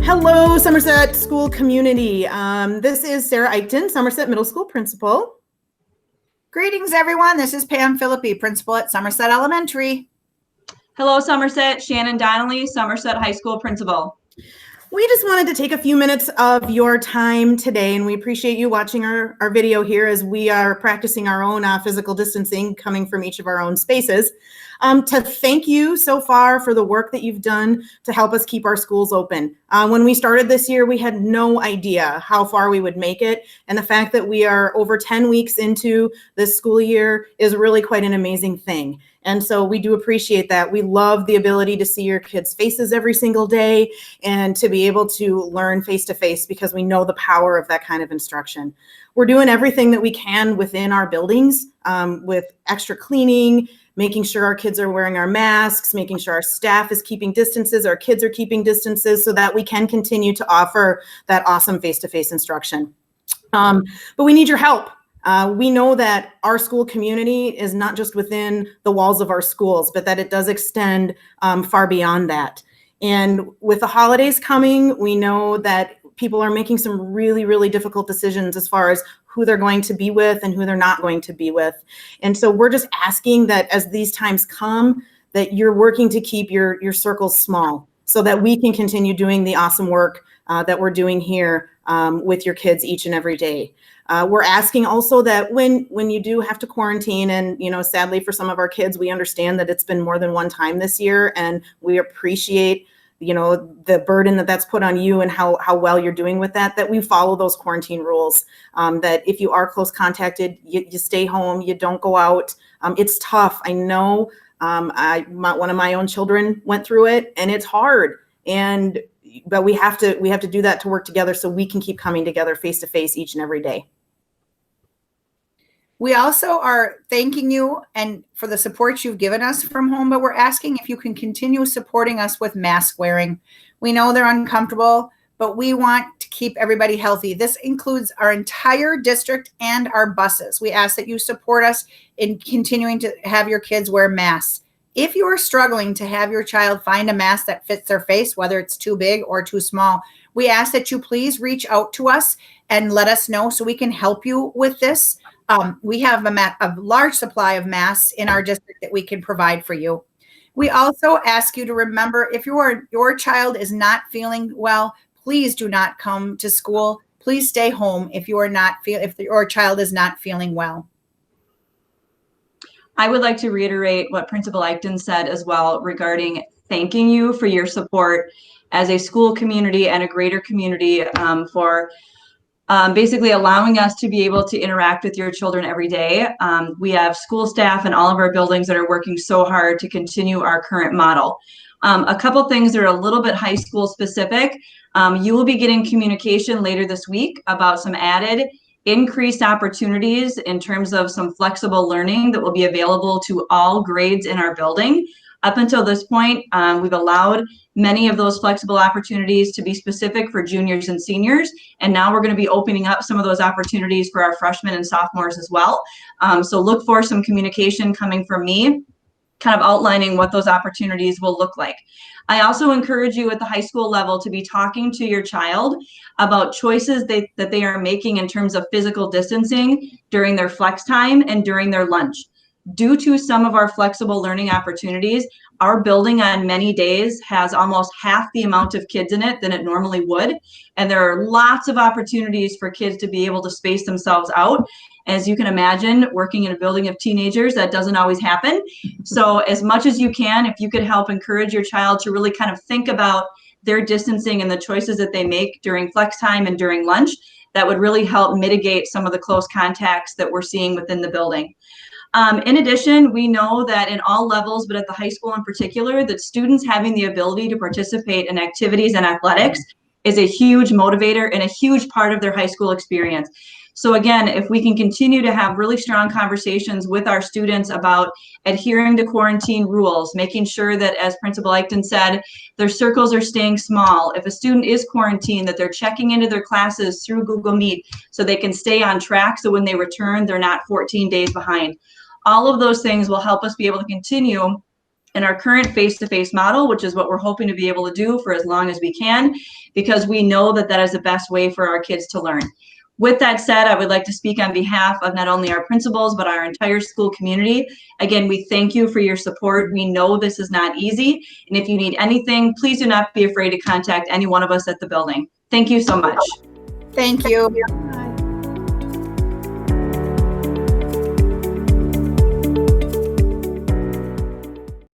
Hello, Somerset School community. This is Sarah Eichten, Somerset Middle School principal. Greetings, everyone. This is Pam Philippi, principal at Somerset Elementary. Hello, Somerset. Shannon Donnelly, Somerset High School principal. We just wanted to take a few minutes of your time today, and we appreciate you watching our video here as we are practicing our own physical distancing coming from each of our own spaces. To thank you so far for the work that you've done to help us keep our schools open. When we started this year, we had no idea how far we would make it, and the fact that we are over 10 weeks into this school year is really quite an amazing thing. And so we do appreciate that. We love the ability to see your kids' faces every single day and to be able to learn face-to-face because we know the power of that kind of instruction. We're doing everything that we can within our buildings with extra cleaning, making sure our kids are wearing our masks, making sure our staff is keeping distances, our kids are keeping distances so that we can continue to offer that awesome face-to-face instruction. But we need your help. We know that our school community is not just within the walls of our schools, but that it does extend far beyond that. And with the holidays coming, we know that people are making some really, really difficult decisions as far as who they're going to be with and who they're not going to be with. And so we're just asking that as these times come, that you're working to keep your circles small so that we can continue doing the awesome work that we're doing here with your kids each and every day. We're asking also that when you do have to quarantine, and sadly for some of our kids, we understand that it's been more than one time this year, and we appreciate the burden that's put on you and how well you're doing with that we follow those quarantine rules, that if you are close contacted, you stay home, you don't go out. It's tough. I know one of my own children went through it, and it's hard. But we have to do that to work together so we can keep coming together face to face each and every day. We also are thanking you and for the support you've given us from home, but we're asking if you can continue supporting us with mask wearing. We know they're uncomfortable, but we want to keep everybody healthy. This includes our entire district and our buses. We ask that you support us in continuing to have your kids wear masks. If you are struggling to have your child find a mask that fits their face, whether it's too big or too small, we ask that you please reach out to us and let us know so we can help you with this. We have a large supply of masks in our district that we can provide for you. We also ask you to remember, if your child is not feeling well, please do not come to school. Please stay home if your child is not feeling well. I would like to reiterate what Principal Eichten said as well regarding thanking you for your support as a school community and a greater community for basically allowing us to be able to interact with your children every day. We have school staff in all of our buildings that are working so hard to continue our current model. A couple things that are a little bit high school specific. You will be getting communication later this week about some added increased opportunities in terms of some flexible learning that will be available to all grades in our building. Up until this point, we've allowed many of those flexible opportunities to be specific for juniors and seniors, and now we're going to be opening up some of those opportunities for our freshmen and sophomores as well. So look for some communication coming from me, kind of outlining what those opportunities will look like. I also encourage you at the high school level to be talking to your child about choices that they are making in terms of physical distancing during their flex time and during their lunch. Due to some of our flexible learning opportunities, our building on many days has almost half the amount of kids in it than it normally would. And there are lots of opportunities for kids to be able to space themselves out. As you can imagine, working in a building of teenagers, that doesn't always happen. So as much as you can, if you could help encourage your child to really kind of think about their distancing and the choices that they make during flex time and during lunch, that would really help mitigate some of the close contacts that we're seeing within the building. In addition, we know that in all levels, but at the high school in particular, that students having the ability to participate in activities and athletics is a huge motivator and a huge part of their high school experience. So again, if we can continue to have really strong conversations with our students about adhering to quarantine rules, making sure that, as Principal Eichten said, their circles are staying small. If a student is quarantined, that they're checking into their classes through Google Meet so they can stay on track so when they return, they're not 14 days behind. All of those things will help us be able to continue in our current face-to-face model, which is what we're hoping to be able to do for as long as we can, because we know that that is the best way for our kids to learn. With that said, I would like to speak on behalf of not only our principals, but our entire school community. Again, we thank you for your support. We know this is not easy. And if you need anything, please do not be afraid to contact any one of us at the building. Thank you so much. Thank you.